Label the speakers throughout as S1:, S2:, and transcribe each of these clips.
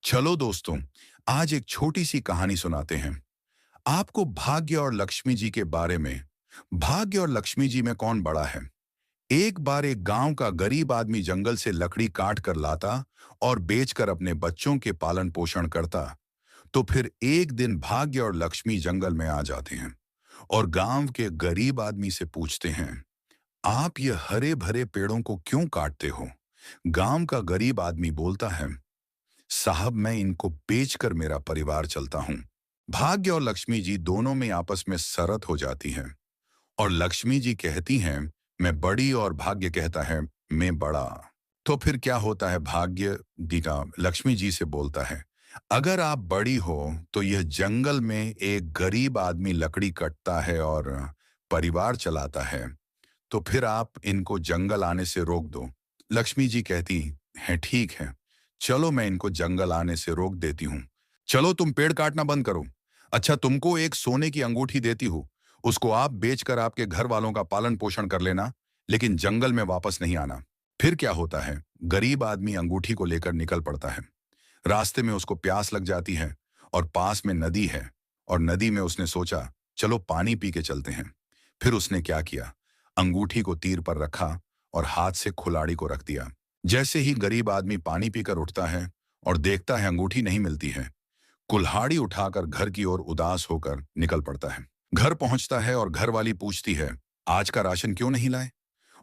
S1: चलो दोस्तों, आज एक छोटी सी कहानी सुनाते हैं आपको भाग्य और लक्ष्मी जी के बारे में। भाग्य और लक्ष्मी जी में कौन बड़ा है? एक बार एक गांव का गरीब आदमी जंगल से लकड़ी काट कर लाता और बेचकर अपने बच्चों के पालन पोषण करता। तो फिर एक दिन भाग्य और लक्ष्मी जंगल में आ जाते हैं और गांव के गरीब आदमी से पूछते हैं, आप ये हरे भरे पेड़ों को क्यों काटते हो? गांव का गरीब आदमी बोलता है, साहब मैं इनको बेचकर मेरा परिवार चलता हूँ। भाग्य और लक्ष्मी जी दोनों में आपस में सरत हो जाती हैं और लक्ष्मी जी कहती हैं मैं बड़ी और भाग्य कहता है मैं बड़ा। तो फिर क्या होता है? भाग्य दीका लक्ष्मी जी से बोलता है, अगर आप बड़ी हो तो यह जंगल में एक गरीब आदमी लकड़ी कटता है और परिवार चलाता है, तो फिर आप इनको जंगल आने से रोक दो। लक्ष्मी जी कहती है, ठीक है, चलो मैं इनको जंगल आने से रोक देती हूँ। चलो तुम पेड़ काटना बंद करो। अच्छा, तुमको एक सोने की अंगूठी देती हूँ, उसको आप बेचकर आपके घर वालों का पालन पोषण कर लेना, लेकिन जंगल में वापस नहीं आना। फिर क्या होता है? गरीब आदमी अंगूठी को लेकर निकल पड़ता है। रास्ते में उसको प्यास लग जाती है और पास में नदी है, और नदी में उसने सोचा चलो पानी पी के चलते हैं। फिर उसने क्या किया? अंगूठी को तीर पर रखा और हाथ से कुल्हाड़ी को रख दिया। जैसे ही गरीब आदमी पानी पीकर उठता है और देखता है अंगूठी नहीं मिलती है, कुल्हाड़ी उठाकर घर की ओर उदास होकर निकल पड़ता है। घर पहुंचता है और घर वाली पूछती है, आज का राशन क्यों नहीं लाए?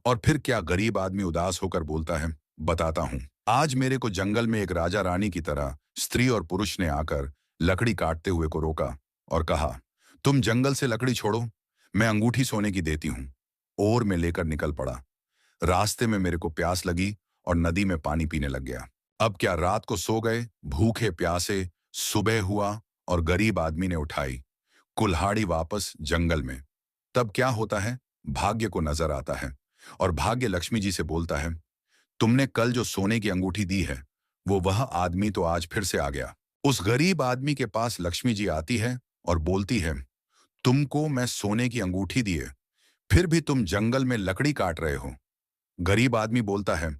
S1: और फिर क्या गरीब आदमी उदास होकर बोलता है, बताता हूं। आज मेरे को जंगल में एक राजा रानी की तरह स्त्री और पुरुष ने आकर लकड़ी काटते हुए को रोका और कहा, तुम जंगल से लकड़ी छोड़ो, मैं अंगूठी सोने की देती हूं। और मैं लेकर निकल पड़ा। रास्ते में मेरे को प्यास लगी और नदी में पानी पीने लग गया। अब क्या रात को सो गए भूखे प्यासे। सुबह हुआ और गरीब आदमी ने उठाई कुल्हाड़ी वापस जंगल में। तब क्या होता है? भाग्य को नजर आता है और भाग्य लक्ष्मी जी से बोलता है, तुमने कल जो सोने की अंगूठी दी है, वो वह आदमी तो आज फिर से आ गया। उस गरीब आदमी के पास लक्ष्मी जी आती है और बोलती है, तुमको मैं सोने की अंगूठी दिए, फिर भी तुम जंगल में लकड़ी काट रहे हो। गरीब आदमी बोलता है,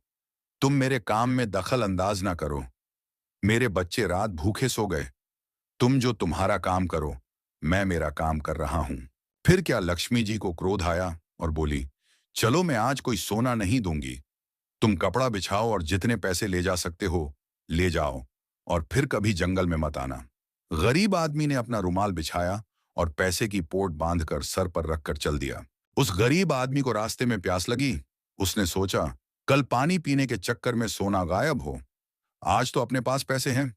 S1: तुम मेरे काम में दखल अंदाज ना करो, मेरे बच्चे रात भूखे सो गए, तुम जो तुम्हारा काम करो, मैं मेरा काम कर रहा हूं। फिर क्या लक्ष्मी जी को क्रोध आया और बोली, चलो मैं आज कोई सोना नहीं दूंगी, तुम कपड़ा बिछाओ और जितने पैसे ले जा सकते हो ले जाओ, और फिर कभी जंगल में मत आना। गरीब आदमी ने अपना रुमाल बिछाया और पैसे की पोट बांधकर सर पर रखकर चल दिया। उस गरीब आदमी को रास्ते में प्यास लगी। उसने सोचा, कल पानी पीने के चक्कर में सोना गायब हो, आज तो अपने पास पैसे हैं,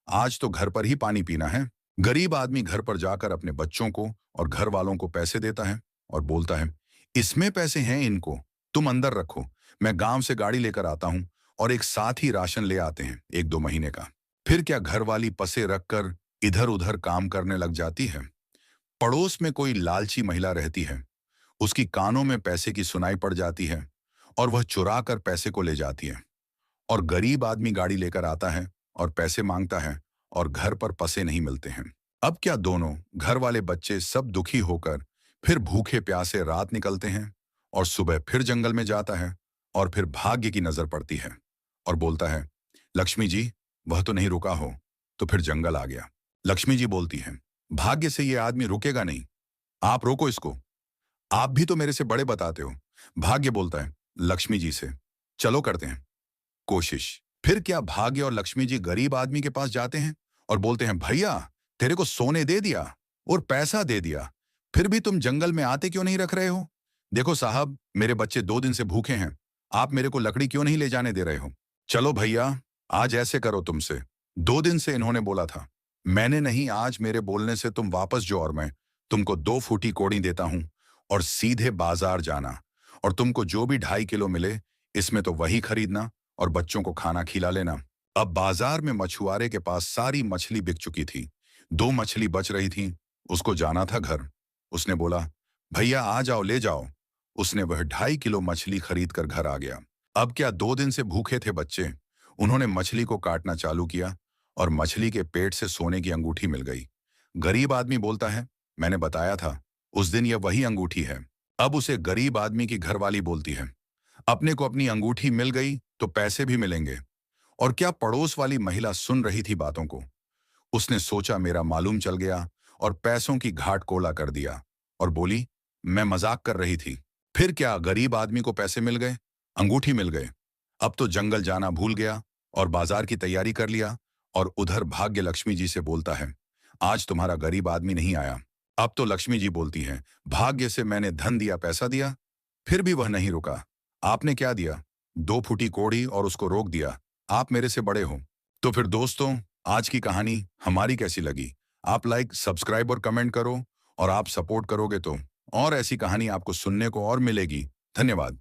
S1: आज तो घर पर ही पानी पीना है। गरीब आदमी घर पर जाकर अपने बच्चों को और घर वालों को पैसे देता है और बोलता है, इसमें पैसे हैं, इनको तुम अंदर रखो, मैं गांव से गाड़ी लेकर आता हूं और एक साथ ही राशन ले आते हैं 1-2 महीने का। फिर क्या घर वाली पसे रखकर इधर उधर काम करने लग जाती है। पड़ोस में कोई लालची महिला रहती है, उसकी कानों में पैसे की सुनाई पड़ जाती है और वह चुरा कर पैसे को ले जाती है। और गरीब आदमी गाड़ी लेकर आता है और पैसे मांगता है और घर पर पसे नहीं मिलते हैं। अब क्या दोनों घर वाले बच्चे सब दुखी होकर फिर भूखे प्यासे रात निकलते हैं और सुबह फिर जंगल में जाता है और फिर भाग्य की नजर पड़ती है और बोलता है, लक्ष्मी जी वह तो नहीं रुका हो, तो फिर जंगल आ गया। लक्ष्मी जी बोलती है, भाग्य से ये आदमी रुकेगा नहीं, आप रोको इसको, आप भी तो मेरे से बड़े बताते हो। भाग्य बोलता है लक्ष्मी जी से, चलो करते हैं कोशिश। फिर क्या भाग्य और लक्ष्मी जी गरीब आदमी के पास जाते हैं और बोलते हैं, भैया तेरे को सोने दे दिया और पैसा दे दिया, फिर भी तुम जंगल में आते क्यों नहीं रख रहे हो? देखो साहब, मेरे बच्चे 2 दिन से भूखे हैं, आप मेरे को लकड़ी क्यों नहीं ले जाने दे रहे हो? चलो भैया, आज ऐसे करो, तुमसे 2 दिन से इन्होंने बोला था, मैंने नहीं, आज मेरे बोलने से तुम वापस जो और मैं तुमको 2 फूटी कोड़ी देता हूं और सीधे बाजार जाना, और तुमको जो भी 2.5 किलो मिले इसमें तो वही खरीदना और बच्चों को खाना खिला लेना। अब बाजार में मछुआरे के पास सारी मछली बिक चुकी थी, 2 मछली बच रही थी, उसको जाना था घर। उसने बोला, भैया आ जाओ ले जाओ। उसने वह 2.5 किलो मछली खरीद कर घर आ गया। अब क्या 2 दिन से भूखे थे बच्चे, उन्होंने मछली को काटना चालू किया और मछली के पेट से सोने की अंगूठी मिल गई। गरीब आदमी बोलता है, मैंने बताया था, उस दिन यह वही अंगूठी है। अब उसे गरीब आदमी की घरवाली बोलती है, अपने को अपनी अंगूठी मिल गई तो पैसे भी मिलेंगे। और क्या पड़ोस वाली महिला सुन रही थी बातों को। उसने सोचा मेरा मालूम चल गया और पैसों की घाट कोला कर दिया और बोली, मैं मजाक कर रही थी। फिर क्या, गरीब आदमी को पैसे मिल गए, अंगूठी मिल गए। अब तो जंगल जाना भूल गया और बाजार की तैयारी कर लिया। और उधर भाग्य लक्ष्मी जी से बोलता है, आज तुम्हारा गरीब आदमी नहीं आया। अब तो लक्ष्मी जी बोलती है, भाग्य से मैंने धन दिया, पैसा दिया, फिर भी वह नहीं रुका। आपने क्या दिया? 2 फुटी कोड़ी और उसको रोक दिया। आप मेरे से बड़े हो। तो फिर दोस्तों, आज की कहानी हमारी कैसी लगी? आप लाइक, सब्सक्राइब और कमेंट करो। और आप सपोर्ट करोगे तो और ऐसी कहानी आपको सुनने को और मिलेगी। धन्यवाद।